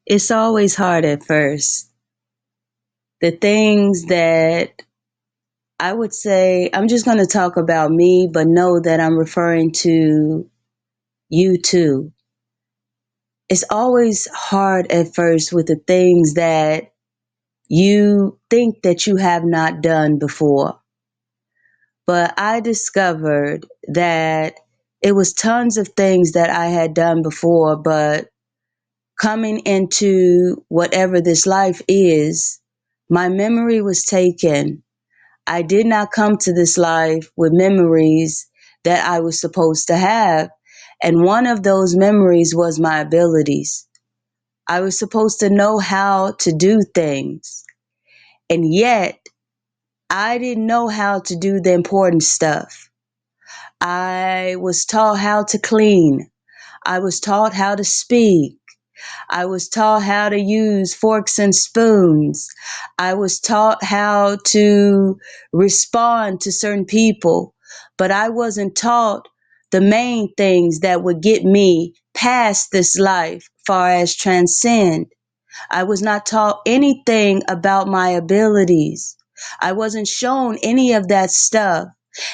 It's always hard at first. The things that I would say, I'm just going to talk about me, but know that I'm referring to you too. It's always hard at first with the things that you think that you have not done before. But I discovered that it was tons of things that I had done before, but coming into whatever this life is, my memory was taken. I did not come to this life with memories that I was supposed to have. And one of those memories was my abilities. I was supposed to know how to do things. And yet, I didn't know how to do the important stuff. I was taught how to clean. I was taught how to speak. I was taught how to use forks and spoons. I was taught how to respond to certain people, but I wasn't taught the main things that would get me past this life, far as transcend. I was not taught anything about my abilities. I wasn't shown any of that stuff.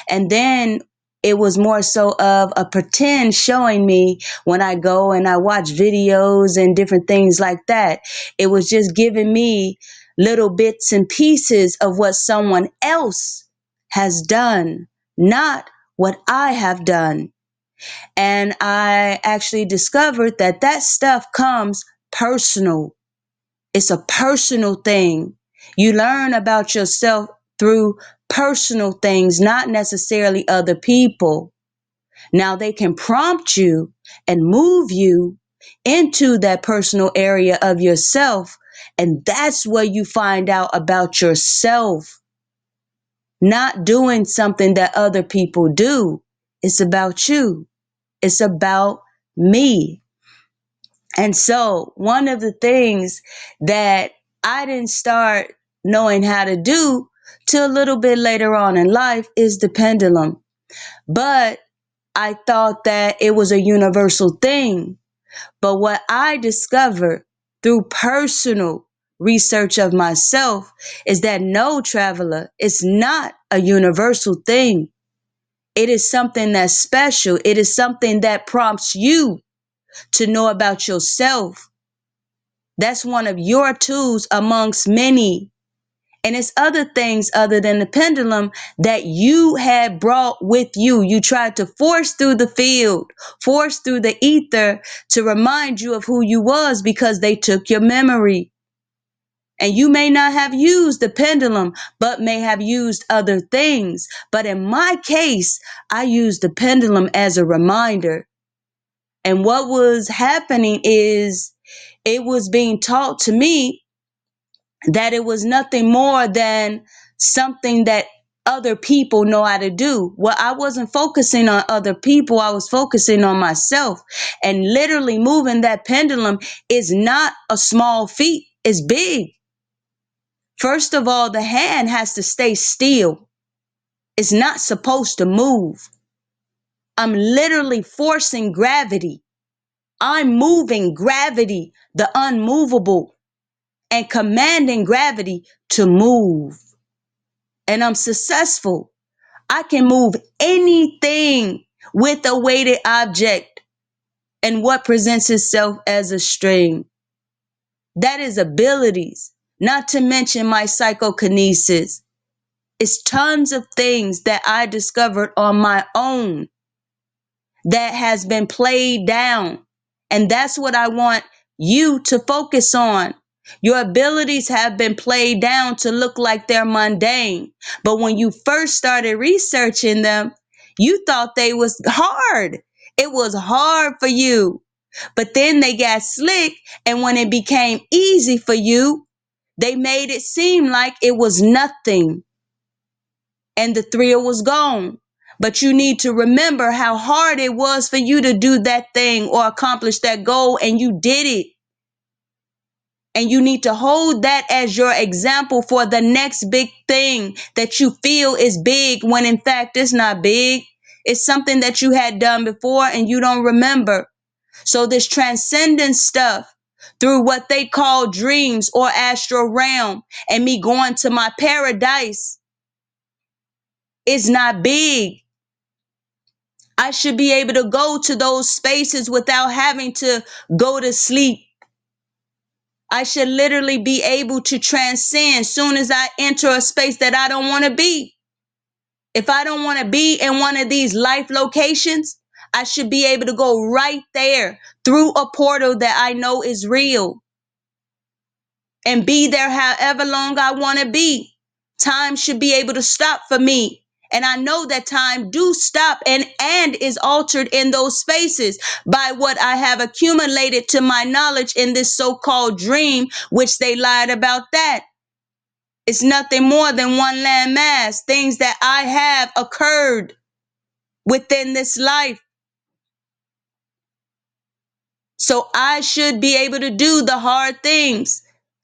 And then it was more so of a pretend showing me when I go and I watch videos and different things like that. It was just giving me little bits and pieces of what someone else has done, not what I have done. And I actually discovered that that stuff comes personal. It's a personal thing. You learn about yourself through personal things, not necessarily other people. Now they can prompt you and move you into that personal area of yourself. And that's where you find out about yourself, not doing something that other people do. It's about you. It's about me. And so one of the things that I didn't start knowing how to do till a little bit later on in life is the pendulum. But I thought that it was a universal thing. But what I discovered through personal research of myself is that no, traveler, it's not a universal thing. It is something that's special. It is something that prompts you to know about yourself. That's one of your tools amongst many. And it's other things other than the pendulum that you had brought with you. You tried to force through the field, force through the ether to remind you of who you was because they took your memory. And you may not have used the pendulum, but may have used other things. But in my case, I used the pendulum as a reminder. And what was happening is it was being taught to me that it was nothing more than something that other people know how to do. Well, I wasn't focusing on other people. I was focusing on myself. And literally moving that pendulum is not a small feat. It's big. First of all, the hand has to stay still. It's not supposed to move. I'm literally forcing gravity. I'm moving gravity, the unmovable, and commanding gravity to move. And I'm successful. I can move anything with a weighted object and what presents itself as a string. That is abilities, not to mention my psychokinesis. It's tons of things that I discovered on my own that has been played down. And that's what I want you to focus on. Your abilities have been played down to look like they're mundane. But when you first started researching them, you thought they was hard. It was hard for you. But then they got slick. And when it became easy for you, they made it seem like it was nothing and the thrill was gone. But you need to remember how hard it was for you to do that thing or accomplish that goal, and you did it. And you need to hold that as your example for the next big thing that you feel is big when in fact it's not big. It's something that you had done before and you don't remember. So this transcendent stuff through what they call dreams or astral realm, and me going to my paradise is not big. I should be able to go to those spaces without having to go to sleep. I should literally be able to transcend soon as I enter a space that I don't want to be. If I don't want to be in one of these life locations, I should be able to go right there through a portal that I know is real and be there however long I want to be. Time should be able to stop for me. And I know that time do stop and is altered in those spaces by what I have accumulated to my knowledge in this so-called dream, which they lied about that. It's nothing more than one landmass, things that I have occurred within this life. So I should be able to do the hard things.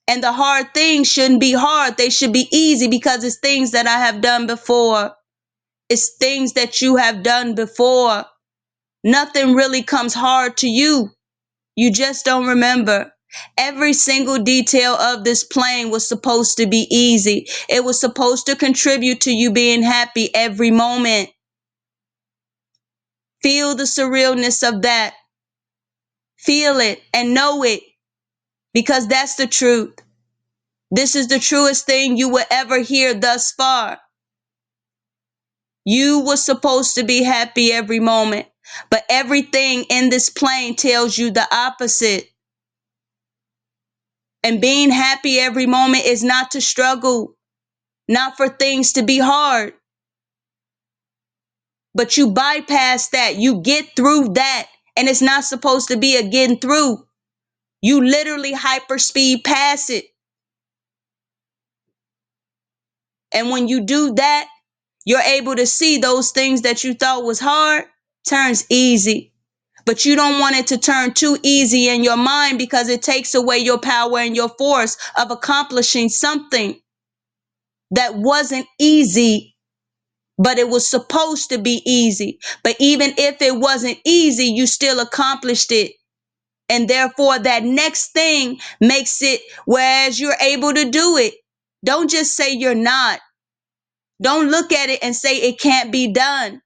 And the hard things shouldn't be hard. They should be easy because it's things that I have done before. It's things that you have done before. Nothing really comes hard to you. You just don't remember. Every single detail of this plane was supposed to be easy. It was supposed to contribute to you being happy every moment. Feel the surrealness of that. Feel it and know it, because that's the truth. This is the truest thing you will ever hear thus far. You were supposed to be happy every moment, but everything in this plane tells you the opposite. And being happy every moment is not to struggle, not for things to be hard. But you bypass that, you get through that, and it's not supposed to be a getting through. You literally hyperspeed past it. And when you do that, you're able to see those things that you thought was hard turns easy. But you don't want it to turn too easy in your mind, because it takes away your power and your force of accomplishing something that wasn't easy, but it was supposed to be easy. But even if it wasn't easy, you still accomplished it. And therefore, that next thing makes it whereas you're able to do it. Don't just say you're not. Don't look at it and say it can't be done.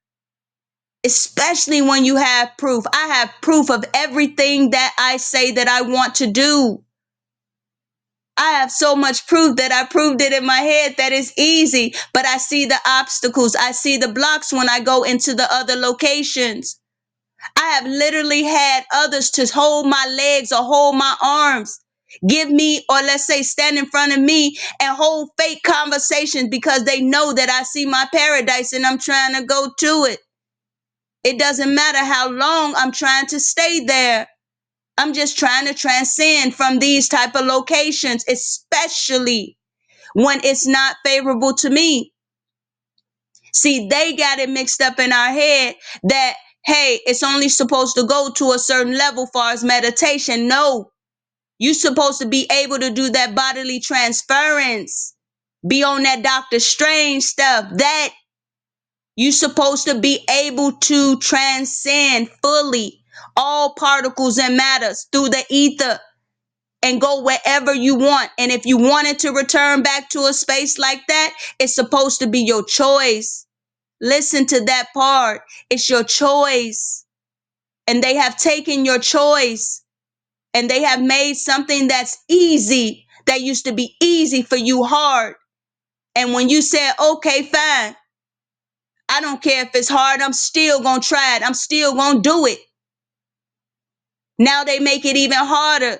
Especially when you have proof. I have proof of everything that I say that I want to do. I have so much proof that I proved it in my head that it's easy, but I see the obstacles. I see the blocks when I go into the other locations. I have literally had others to hold my legs or hold my arms, give me, or let's say stand in front of me and hold fake conversations because they know that I see my paradise and I'm trying to go to it. It doesn't matter how long I'm trying to stay there. I'm just trying to transcend from these type of locations, especially when it's not favorable to me. See, they got it mixed up in our head that, hey, it's only supposed to go to a certain level far as meditation. No, you're supposed to be able to do that bodily transference, be on that Dr. Strange stuff. That you're supposed to be able to transcend fully all particles and matters through the ether and go wherever you want. And if you wanted to return back to a space like that, it's supposed to be your choice. Listen to that part. It's your choice. And they have taken your choice and they have made something that's easy, that used to be easy for you, hard. And when you said, okay, fine, I don't care if it's hard, I'm still going to try it. I'm still going to do it. Now they make it even harder,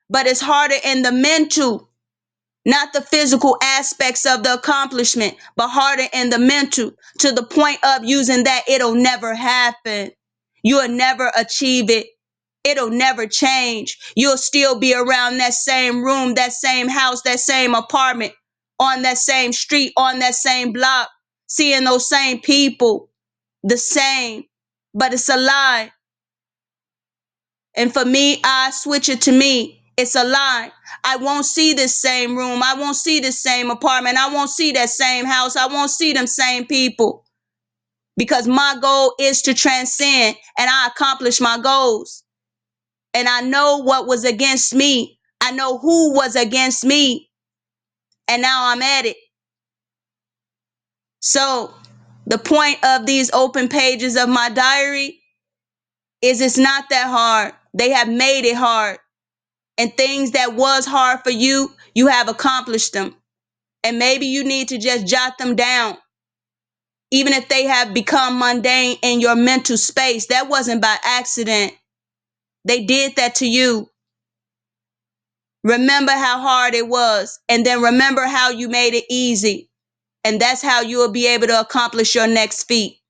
but it's harder in the mental, not the physical aspects of the accomplishment, but harder in the mental, to the point of using that it'll never happen. You'll never achieve it. It'll never change. You'll still be around that same room, that same house, that same apartment, on that same street, on that same block, seeing those same people, the same, but it's a lie. And for me, I switch it to me. It's a lie. I won't see this same room. I won't see this same apartment. I won't see that same house. I won't see them same people. Because my goal is to transcend and I accomplish my goals. And I know what was against me. I know who was against me, and now I'm at it. So the point of these open pages of my diary is it's not that hard. They have made it hard. And things that was hard for you, you have accomplished them. And maybe you need to just jot them down. Even if they have become mundane in your mental space, that wasn't by accident. They did that to you. Remember how hard it was, and then remember how you made it easy. And that's how you will be able to accomplish your next feat.